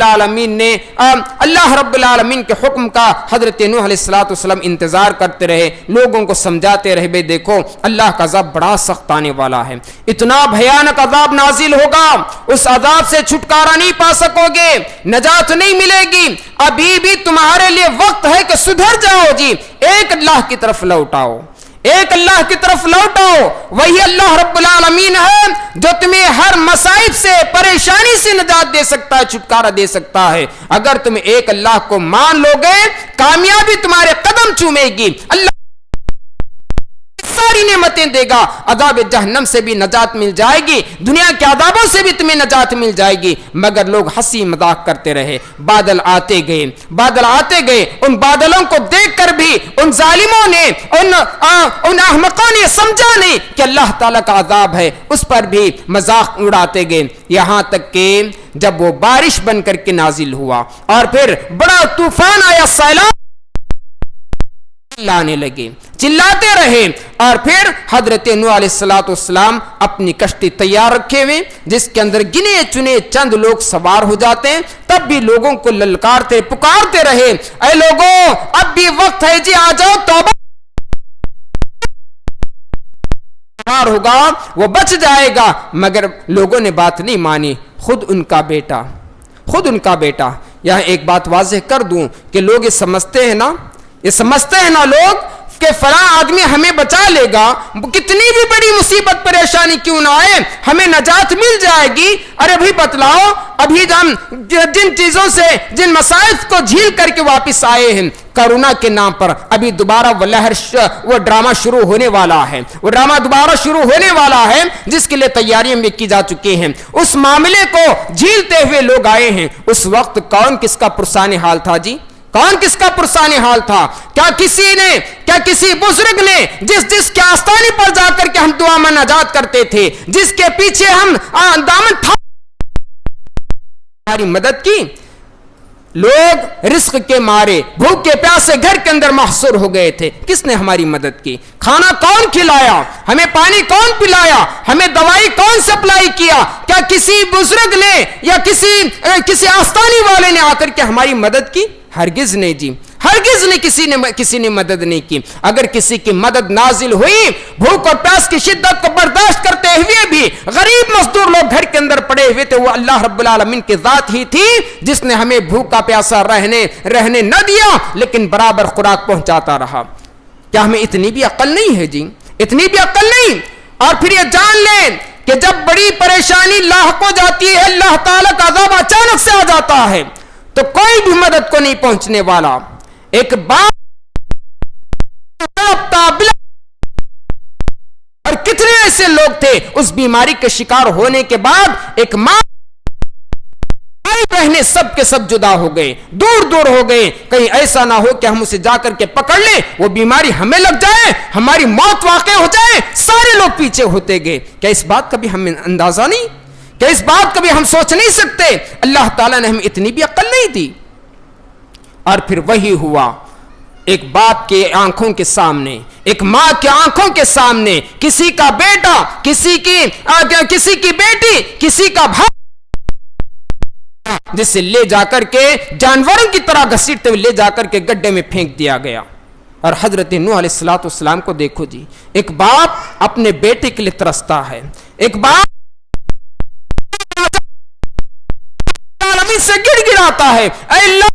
S1: العالمین کے حکم کا حضرت نوح علیہ السلام انتظار کرتے رہے، لوگوں کو سمجھاتے رہے بھئی دیکھو اللہ کا عذاب بڑا سخت آنے والا ہے، اتنا بھیانک عذاب نازل ہوگا، اس عذاب سے چھٹکارا نہیں پا سکو گے، نجات نہیں ملے گی. ابھی بھی تمہارے لیے وقت ہے کہ سدھر جاؤ جی، ایک اللہ کی طرف لوٹاؤ، ایک اللہ کی طرف لوٹاؤ. وہی اللہ رب العالمین ہے جو تمہیں ہر مصائب سے، پریشانی سے نجات دے سکتا ہے، چھٹکارا دے سکتا ہے. اگر تم ایک اللہ کو مان لو گے، کامیابی تمہارے قدم چومے گی. اللہ ساری نعمتیں دے گا، عذاب جہنم سے بھی نجات مل جائے گی، دنیا کے عذابوں سے بھی تمہیں نجات مل جائے گی. مگر لوگ ہنسی مذاق کرتے رہے. بادل آتے گئے. ان بادلوں کو دیکھ کر بھی ان ظالموں نے، ان احمقوں نے سمجھا نہیں کہ اللہ تعالیٰ کا عذاب ہے، اس پر بھی مذاق اڑاتے گئے. یہاں تک کہ جب وہ بارش بن کر کے نازل ہوا اور پھر بڑا طوفان آیا، سیلاب لانے لگے، چلاتے رہے. اور پھر حضرت نوح علیہ السلام اپنی کشتی تیار رکھے ہوئے، جس کے اندر گنے چنے چند لوگ سوار ہو جاتے ہیں. تب بھی لوگوں کو للکارتے پکارتے رہے، اے لوگوں اب بھی وقت ہے جی، آ جاؤ، توبہ ہوگا وہ بچ جائے گا. مگر لوگوں نے بات نہیں مانی. خود ان کا بیٹا. یہاں ایک بات واضح کر دوں کہ لوگ یہ سمجھتے ہیں نا لوگ کہ فلاں آدمی ہمیں بچا لے گا، کتنی بھی بڑی مصیبت پریشانی کیوں نہ آئے ہمیں نجات مل جائے گی. ارے بھائی بتلاؤ، ابھی ہم جن چیزوں سے، جن مسائل کو جھیل کر کے واپس آئے ہیں کرونا کے نام پر، ابھی دوبارہ وہ ڈرامہ شروع ہونے والا ہے، جس کے لیے تیاریاں بھی کی جا چکی ہیں. اس معاملے کو جھیلتے ہوئے لوگ آئے ہیں. اس وقت کون کس کا پرسان حال تھا جی؟ کون کس کا پرسان حال تھا؟ کیا کسی بزرگ نے جس کے آستانے پر جا کر کے ہم دعا میں نجات کرتے تھے، جس کے پیچھے ہم دامن تھا، ہماری مدد کی؟ لوگ رزق کے مارے بھوکے پیاسے گھر کے اندر محصور ہو گئے تھے. کس نے ہماری مدد کی؟ کھانا کون کھلایا؟ ہمیں پانی کون پلایا؟ ہمیں دوائی کون سپلائی کیا؟ کیا کسی بزرگ نے یا کسی آستانی والے نے آ کر کے ہماری مدد کی؟ ہرگز نہیں جی، ہرگز نے کسی نے مدد نہیں کی. اگر کسی کی مدد نازل ہوئی، بھوک اور پیاس کی شدت کو برداشت کرتے ہوئے بھی غریب مزدور لوگ گھر کے اندر پڑے ہوئے تھے، وہ اللہ رب العالمین کی ذات ہی تھی جس نے ہمیں بھوکا پیاسا رہنے نہ دیا، لیکن برابر خوراک پہنچاتا رہا. کیا ہمیں اتنی بھی عقل نہیں ہے جی؟ اتنی بھی عقل نہیں؟ اور پھر یہ جان لیں کہ جب بڑی پریشانی لاحق ہو جاتی ہے، اللہ تعالیٰ کا عذاب اچانک سے آ جاتا ہے، تو کوئی بھی مدد کو نہیں پہنچنے والا. ایک باپ اور کتنے ایسے لوگ تھے اس بیماری کے شکار ہونے کے بعد، ایک ماں بہنیں سب کے سب جدا ہو گئے، دور ہو گئے. کہیں ایسا نہ ہو کہ ہم اسے جا کر کے پکڑ لیں، وہ بیماری ہمیں لگ جائے، ہماری موت واقع ہو جائے. سارے لوگ پیچھے ہوتے گئے. کیا اس بات کا بھی ہمیں اندازہ نہیں؟ کیا اس بات کا بھی ہم سوچ نہیں سکتے؟ اللہ تعالیٰ نے ہمیں اتنی بھی عقل نہیں دی. اور پھر وہی ہوا، ایک باپ کے آنکھوں کے سامنے، ایک ماں کے آنکھوں کے سامنے، کسی کا بیٹا، کسی کی بیٹی، کسی کا بھائی، جسے لے جا کر کے جانوروں کی طرح گھسیٹتے ہوئے لے جا کر کے گڈھے میں پھینک دیا گیا. اور حضرت نوح علیہ السلام کو دیکھو جی، ایک باپ اپنے بیٹے کے لیے ترستا ہے. ایک باپ سے گڑ گڑاتا ہے، اے اللہ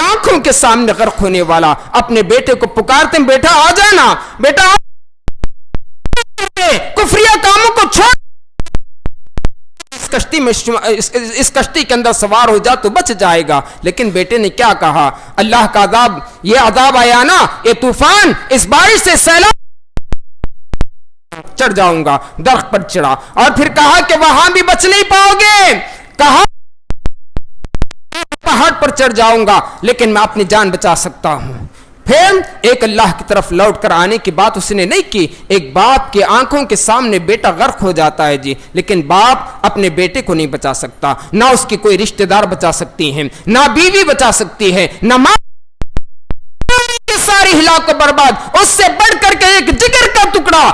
S1: آنکھوں آنکھوں کے سامنے غرق ہونے والا اپنے بیٹے کو پکارتے ہیں بیٹا آ جانا، بیٹا کفریہ کاموں کو چھوڑ، اس کشتی کے اندر سوار ہو جا تو بچ جائے گا. لیکن بیٹے نے کیا کہا؟ اللہ کا عذاب، یہ عذاب آیا نا، یہ طوفان، اس بارش سے سیلاب چڑھ جاؤں گا. درخت پر چڑھا اور پھر کہا کہ وہاں بھی بچ نہیں پاؤ گے. کہا پہاڑ پر چڑھ جاؤں گا لیکن میں اپنی جان بچا سکتا ہوں. پھر ایک اللہ کی طرف لوٹ کر آنے کی بات اس نے نہیں کی. ایک باپ کے آنکھوں کے سامنے بیٹا غرق ہو جاتا ہے جی، لیکن باپ اپنے بیٹے کو نہیں بچا سکتا، نہ اس کی کوئی رشتہ دار بچا سکتی ہیں، نہ بیوی بچا سکتی ہے، نہ ماں. ساری ہلاک و برباد، اس سے بڑھ کر کے ایک جگر کا ٹکڑا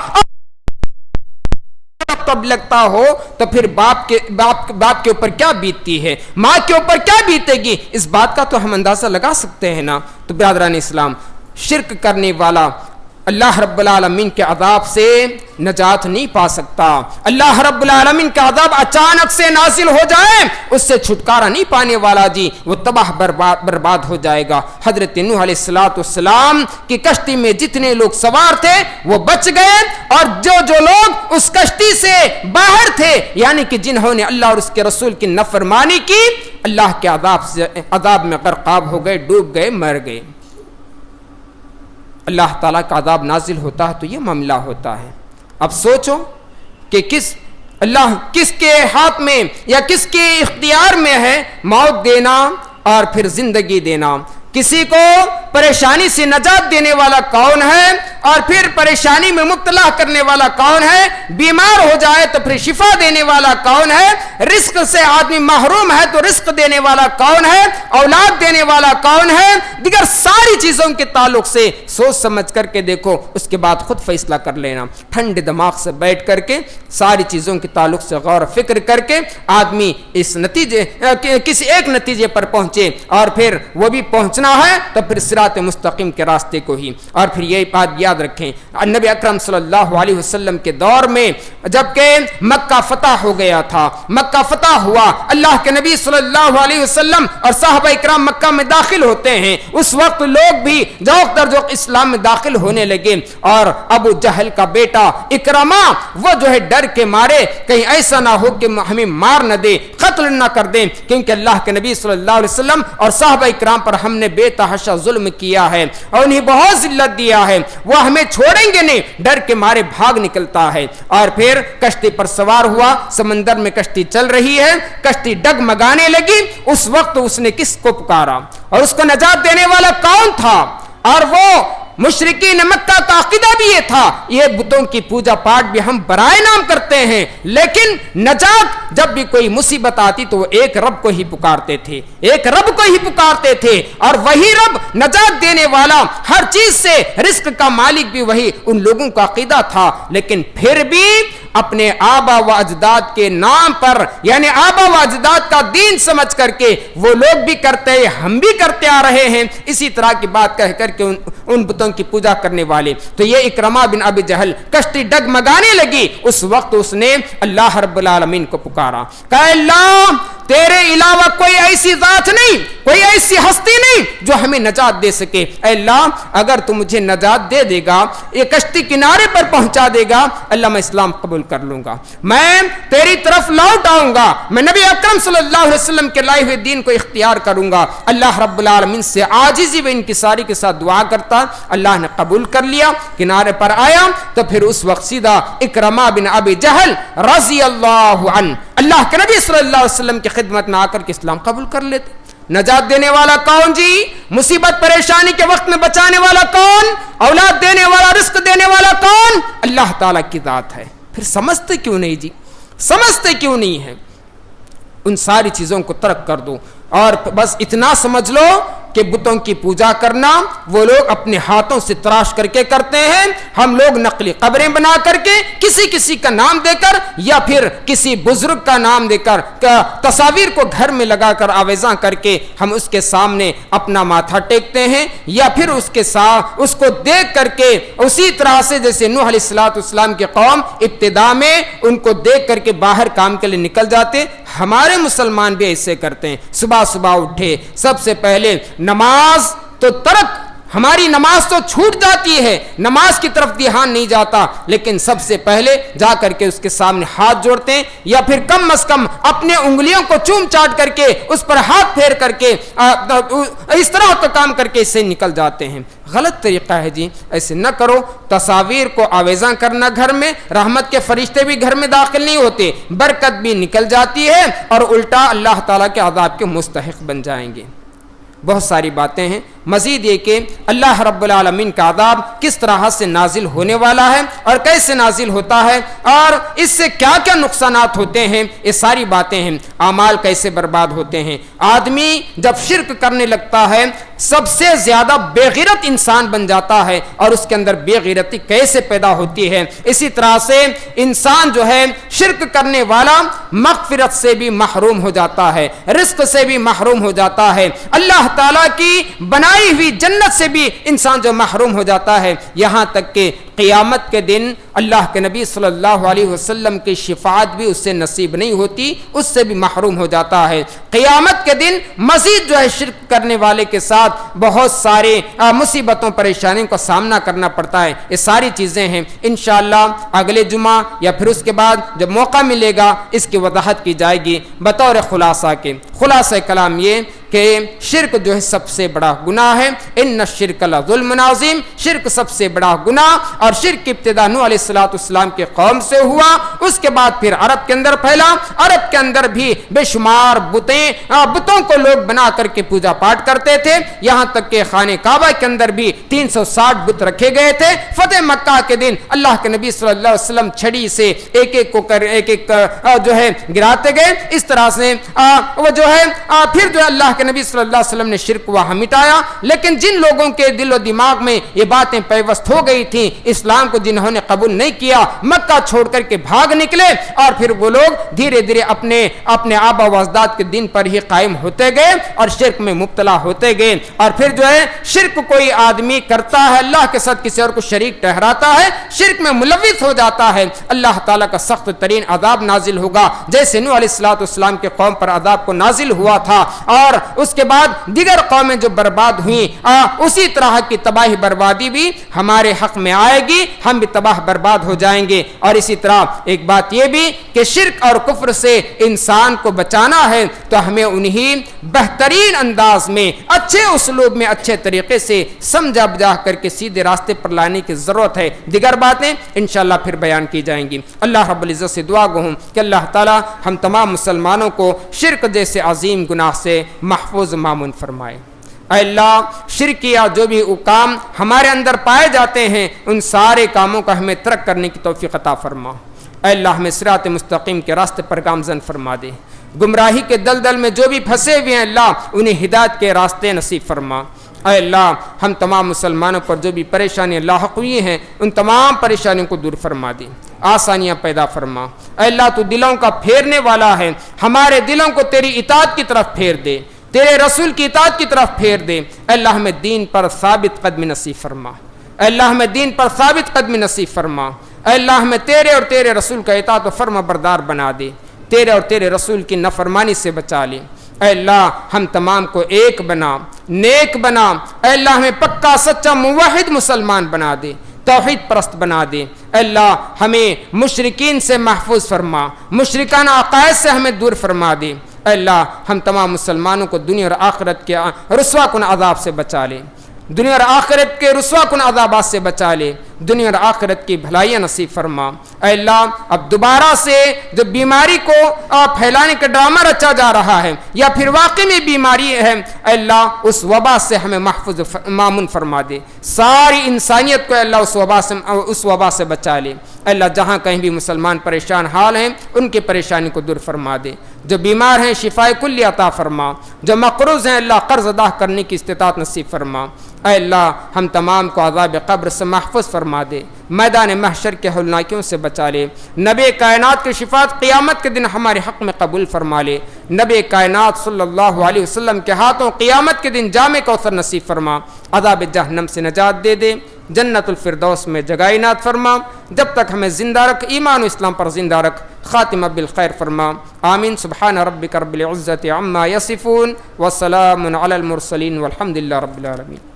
S1: تب لگتا ہو تو پھر باپ کے اوپر کیا بیتتی ہے، ماں کے اوپر کیا بیتے گی، اس بات کا تو ہم اندازہ لگا سکتے ہیں نا. تو برادران اسلام، شرک کرنے والا اللہ رب العالمین کے عذاب سے نجات نہیں پا سکتا. اللہ رب العالمین کا عذاب اچانک سے نازل ہو جائے اس سے چھٹکارا نہیں پانے والا جی، وہ تباہ برباد ہو جائے گا. حضرت نوح علیہ السلام کی کشتی میں جتنے لوگ سوار تھے وہ بچ گئے، اور جو لوگ اس کشتی سے باہر تھے یعنی کہ جنہوں نے اللہ اور اس کے رسول کی نافرمانی کی، اللہ کے عذاب میں غرقاب ہو گئے، ڈوب گئے، مر گئے. اللہ تعالیٰ کا عذاب نازل ہوتا ہے تو یہ معاملہ ہوتا ہے. اب سوچو کہ کس کے ہاتھ میں یا کس کے اختیار میں ہے موت دینا اور پھر زندگی دینا. کسی کو پریشانی سے نجات دینے والا کون ہے اور پھر پریشانی میں مبتلا کرنے والا کون ہے، بیمار ہو جائے تو پھر شفا دینے والا کون ہے، رزق سے آدمی محروم ہے تو رزق دینے والا کون ہے، اولاد دینے والا کون ہے. دیگر ساری چیزوں کے تعلق سے سوچ سمجھ کر کے دیکھو، اس کے بعد خود فیصلہ کر لینا. ٹھنڈے دماغ سے بیٹھ کر کے ساری چیزوں کے تعلق سے غور و فکر کر کے آدمی کسی ایک نتیجے پر پہنچے، اور پھر وہ بھی پہنچنا ہے تو پھر صراط مستقیم کے راستے کو ہی. اور پھر یہ بات یاد رکھیں، نبی اکرم صلی اللہ علیہ وسلم کے دور میں جبکہ مکہ فتح ہو گیا تھا، مکہ فتح ہوا، اللہ کے نبی صلی اللہ علیہ وسلم اور صحابہ اکرام مکہ میں داخل ہوتے ہیں. اس وقت لوگ بھی ذوق در ذوق اسلام میں داخل ہونے لگے، اور ابو جہل کا بیٹا اکرمہ وہ جو ہے ڈر کے مارے کہیں ایسا نہ ہو کہ ہمیں مار نہ دے، قتل نہ کر دیں، کیونکہ اللہ کے نبی صلی اللہ علیہ وسلم اور صحابہ اکرام پر ہم نے بے تحاشا ظلم کیا ہے اور انہیں بہت ذلت دیا ہے، وہ ہمیں چھوڑیں گے نہیں، ڈر کے مارے بھاگ نکلتا ہے. اور پھر کشتی پر سوار ہوا، سمندر میں کشتی چل رہی ہے، کشتی ڈگمگانے لگی. اس وقت اس نے کس کو پکارا اور اس کو نجات دینے والا کون تھا؟ اور وہ مشرکین مکہ کا عقیدہ بھی یہ تھا، یہ بتوں کی پوجا پاٹ بھی ہم برائے نام کرتے ہیں، لیکن نجات جب بھی کوئی مصیبت آتی تو وہ ایک رب کو ہی پکارتے تھے، ایک رب کو ہی پکارتے تھے، اور وہی رب نجات دینے والا، ہر چیز سے رزق کا مالک بھی وہی ان لوگوں کا عقیدہ تھا. لیکن پھر بھی اپنے آبا و اجداد کے نام پر، یعنی آبا و اجداد کا دین سمجھ کر کے وہ لوگ بھی کرتے ہیں، ہم بھی کرتے آ رہے ہیں اسی طرح کی بات کہہ کر کے ان بتوں کی پوجا کرنے والے. تو یہ اکرمہ بن ابی جہل کشتی ڈگمگانے لگی، اس وقت اس نے اللہ رب العالمین کو پکارا کہ اللہ تیرے علاوہ کوئی ایسی ذات نہیں، کوئی ایسی ہستی نہیں جو ہمیں نجات دے سکے. اے اللہ اگر تو مجھے نجات دے دے گا، یہ کشتی کنارے پر پہنچا دے گا، اللہ میں اسلام قبول کر لوں گا، میں تیری طرف لوٹ آؤں گا، میں نبی اکرم صلی اللہ علیہ وسلم کے لائے ہوئے دین کو اختیار کروں گا. اللہ رب العالمین سے عاجزی و انکساری کے ساتھ دعا کرتا، اللہ نے قبول کر لیا، کنارے پر آیا. تو پھر اس وقت سیدھا اکرمہ بن ابی جہل رضی اللہ عنہ اللہ کے نبی صلی اللہ علیہ وسلم کی خدمت میں آ کر کے اسلام قبول کر لیتے. نجات دینے والا کون جی؟ مصیبت پریشانی کے وقت میں بچانے والا کون؟ اولاد دینے والا، رزق دینے والا کون؟ اللہ تعالیٰ کی ذات ہے. پھر سمجھتے کیوں نہیں جی؟ سمجھتے کیوں نہیں ہے؟ ان ساری چیزوں کو ترک کر دو اور بس اتنا سمجھ لو کہ بتوں کی پوجا کرنا وہ لوگ اپنے ہاتھوں سے تراش کر کے کرتے ہیں. ہم لوگ نقلی قبریں بنا کر کے کسی کا نام دے کر یا پھر کسی بزرگ کا نام دے کر تصاویر کو گھر میں لگا کر آویزاں کر کے ہم اس کے سامنے اپنا ماتھا ٹیکتے ہیں، یا پھر اس کو دیکھ کر کے اسی طرح سے جیسے نوح علیہ السلام کی قوم ابتدا میں ان کو دیکھ کر کے باہر کام کے لیے نکل جاتے. ہمارے مسلمان بھی ایسے کرتے ہیں. صبح صبح اٹھے، سب سے پہلے نماز تو ترک، ہماری نماز تو چھوٹ جاتی ہے، نماز کی طرف دھیان نہیں جاتا، لیکن سب سے پہلے جا کر کے اس کے سامنے ہاتھ جوڑتے ہیں، یا پھر کم از کم اپنے انگلیوں کو چوم چاٹ کر کے اس پر ہاتھ پھیر کر کے اس طرح کا کام کر کے اس سے نکل جاتے ہیں۔ غلط طریقہ ہے جی، ایسے نہ کرو۔ تصاویر کو آویزاں کرنا گھر میں، رحمت کے فرشتے بھی گھر میں داخل نہیں ہوتے، برکت بھی نکل جاتی ہے اور الٹا اللہ تعالیٰ کے عذاب کے مستحق بن جائیں گے۔ بہت ساری باتیں ہیں، مزید یہ کہ اللہ رب العالمین کا عذاب کس طرح سے نازل ہونے والا ہے اور کیسے نازل ہوتا ہے اور اس سے کیا کیا نقصانات ہوتے ہیں، یہ ساری باتیں ہیں۔ اعمال کیسے برباد ہوتے ہیں، آدمی جب شرک کرنے لگتا ہے سب سے زیادہ بے غیرت انسان بن جاتا ہے، اور اس کے اندر بے غیرتی کیسے پیدا ہوتی ہے۔ اسی طرح سے انسان جو ہے شرک کرنے والا مغفرت سے بھی محروم ہو جاتا ہے، رزق سے بھی محروم ہو جاتا ہے، اللہ تعالیٰ کی بنائی ہوئی جنت سے بھی انسان جو محروم ہو جاتا ہے، یہاں تک کہ قیامت کے دن اللہ کے نبی صلی اللہ علیہ وسلم کی شفاعت بھی اس سے نصیب نہیں ہوتی، اس سے بھی محروم ہو جاتا ہے۔ قیامت کے دن مزید جو ہے شرک کرنے والے کے ساتھ بہت سارے مصیبتوں پریشانیوں کا سامنا کرنا پڑتا ہے۔ یہ ساری چیزیں ہیں، انشاءاللہ اگلے جمعہ یا پھر اس کے بعد جب موقع ملے گا اس کی وضاحت کی جائے گی۔ بطور خلاصہ کے خلاصہ کلام یہ کہ شرک جو ہے سب سے بڑا گناہ ہے، ان الشرک لظلم عظیم، شرک سب سے بڑا گناہ، اور شرک کی ابتدا نوح علیہ السلام کے قوم سے ہوا، اس کے بعد پھر عرب کے اندر پھیلا، عرب کے اندر بھی بے شمار بتوں کو لوگ بنا کر کے پوجا پاٹ کرتے تھے، یہاں تک کہ خانہ کعبہ کے اندر بھی 360 بت رکھے گئے تھے۔ فتح مکہ کے دن اللہ کے نبی صلی اللہ علیہ وسلم چھڑی سے ایک ایک کو کر ایک ایک جو ہے گراتے گئے، اس طرح سے وہ جو ہے پھر جو اللہ کے نبی صلی اللہ علیہ وسلم نے شرک وہاں مٹایا۔ لیکن جن لوگوں کے دل و دماغ میں یہ باتیں پیوست ہو گئی تھیں، اسلام کو جنہوں نے قبول نہیں کیا، مکہ چھوڑ کر کے بھاگ نکلے، اور پھر وہ لوگ دھیرے دھیرے اپنے آبا و اجداد کے دین پر ہی قائم ہوتے گئے اور شرک میں مبتلا ہوتے گئے۔ اور پھر جو ہے شرک کوئی آدمی کرتا ہے، اللہ کے ساتھ کسی اور کو شریک ٹھہراتا ہے، شرک میں ملوث ہو جاتا ہے، اللہ تعالیٰ کا سخت ترین عذاب نازل ہوگا، جیسے نوح علیہ السلام کے قوم پر عذاب کو نازل ہوا تھا، اور اس کے بعد دیگر قومیں جو برباد ہوئیں اسی طرح کی تباہی بربادی بھی ہمارے حق میں آئے گی، ہم بھی تباہ برباد ہو جائیں گے۔ اور اسی طرح ایک بات یہ بھی کہ شرک اور کفر سے انسان کو بچانا ہے تو ہمیں انہی بہترین انداز میں، اچھے اسلوب میں، اچھے طریقے سے سمجھا بجا کر کے سیدھے راستے پر لانے کی ضرورت ہے۔ دیگر باتیں انشاءاللہ پھر بیان کی جائیں گی۔ اللہ رب العزت سے دعا گو ہوں کہ اللہ تعالی ہم تمام مسلمانوں کو شرک جیسے عظیم گناہ سے محفوظ مامون فرمائے۔ اے اللہ، شرکیہ جو بھی کام ہمارے اندر پائے جاتے ہیں ان سارے کاموں کا ہمیں ترک کرنے کی توفیق عطا فرما۔ اے اللہ، ہمیں صراط مستقیم کے راستے پر گامزن فرما دے۔ گمراہی کے دلدل میں جو بھی پھنسے ہوئے ہیں اللہ، انہیں ہدایت کے راستے نصیب فرما۔ اے اللہ، ہم تمام مسلمانوں پر جو بھی پریشانیاں لاحق ہوئی ہیں ان تمام پریشانیوں کو دور فرما دے، آسانیاں پیدا فرما۔ اے اللہ، تو دلوں کا پھیرنے والا ہے، ہمارے دلوں کو تیری اطاعت کی طرف پھیر دے، تیرے رسول کی اطاعت کی طرف پھیر دے۔ اے اللہ، ہمیں دین پر ثابت قدمی نصیب فرما۔ اے اللہ، ہمیں دین پر ثابت قدمی نصیب فرما۔ اے اللہ، ہمیں تیرے اور تیرے رسول کا اطاعت و فرما بردار بنا دے، تیرے اور تیرے رسول کی نافرمانی سے بچا لے۔ اے اللہ، ہم تمام کو ایک بنا، نیک بنا۔ اے اللہ، ہمیں پکا سچا موحد مسلمان بنا دے، توحید پرست بنا دے۔ اے اللہ، ہمیں مشرکین سے محفوظ فرما، مشرکانہ عقائد سے ہمیں دور فرما دے۔ اے اللہ، ہم تمام مسلمانوں کو دنیا اور آخرت کے رسوا کن عذاب سے بچا لے، دنیا اور آخرت کے رسوا کن عذابات سے بچا لے، دنیا اور آخرت کی بھلائیاں نصیب فرما۔ اے اللہ، اب دوبارہ سے جو بیماری کو پھیلانے کا ڈرامہ رچا جا رہا ہے یا پھر واقعی میں بیماری ہے، اے اللہ اس وبا سے ہمیں محفوظ مامون فرما دے، ساری انسانیت کو اے اللہ اس وبا سے بچا لے۔ اے اللہ، جہاں کہیں بھی مسلمان پریشان حال ہیں ان کی پریشانی کو دور فرما دے، جو بیمار ہیں شفائے کلی عطا فرما، جو مقروض ہیں اللہ قرض ادا کرنے کی استطاعت نصیب فرما۔ اے اللہ، ہم تمام کو عذاب قبر سے محفوظ فرما دے، میدان محشر کے ہولناکیوں سے بچا لے، نبی کائنات کی شفاعت قیامت کے دن ہمارے حق میں قبول فرما لے، نبی کائنات صلی اللہ علیہ وسلم کے ہاتھوں قیامت کے دن جام کوثر نصیب فرما، عذاب جہنم سے نجات دے دے، جنت الفردوس میں جگہ عنایت فرما، جب تک ہمیں زندہ رکھ، ایمان و اسلام پر زندہ رکھ، خاتمہ بالخیر فرما، آمین۔ سبحان ربک رب العزت عما یصفون وسلام علی المرسلین والحمد للہ رب العالمین۔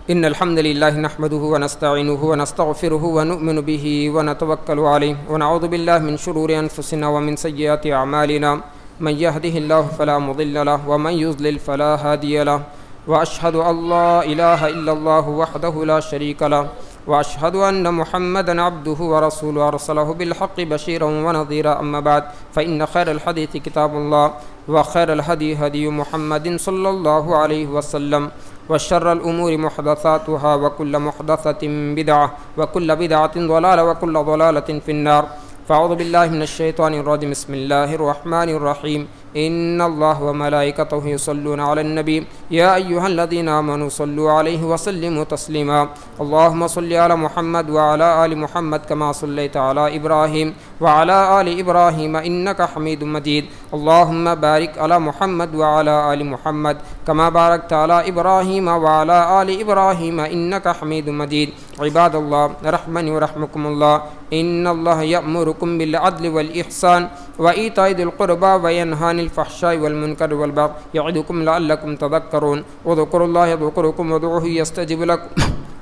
S1: ان الحمد لله نحمده ونستعينه ونستغفره ونؤمن به ونتوكل عليه ونعوذ بالله من شرور انفسنا ومن سيئات اعمالنا، من يهده الله فلا مضل له ومن يضلل فلا هادي له، واشهد ان لا اله الا الله وحده لا شريك له، واشهد ان محمدا عبده ورسوله ارسله بالحق بشيرا ونذيرا، اما بعد فان خير الحديث كتاب الله وخير الهدي هدي محمد صلى الله عليه وسلم، وشر الأمور محدثاتها وكل محدثة بدعة وكل بدعة ضلالة وكل ضلالة في النار، فأعوذ بالله من الشيطان الرجيم، بسم الله الرحمن الرحيم، إن الله وملائكته يصلون على النبي يا أيها الذين آمنوا صلوا عليه وسلموا تسليما، اللهم صل على محمد وعلى آل محمد كما صليت على إبراهيم وعلى آل إبراهيم إنك حميد مجيد، اللهم بارك على محمد وعلى آل محمد كما باركت على إبراهيم وعلى آل إبراهيم إنك حميد مجيد، عباد الله رحمني ورحمكم الله، إن الله يأمركم بالعدل والإحسان وإيتاء ذي القربى وينهى عن الفحشاء والمنكر والبغي يعظكم لعلكم تذكرون، واذكروا الله يذكركم وادعوه يستجب لكم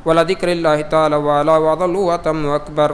S1: ولذكر الله تعالى وعلى وأضل وأتم أكبر۔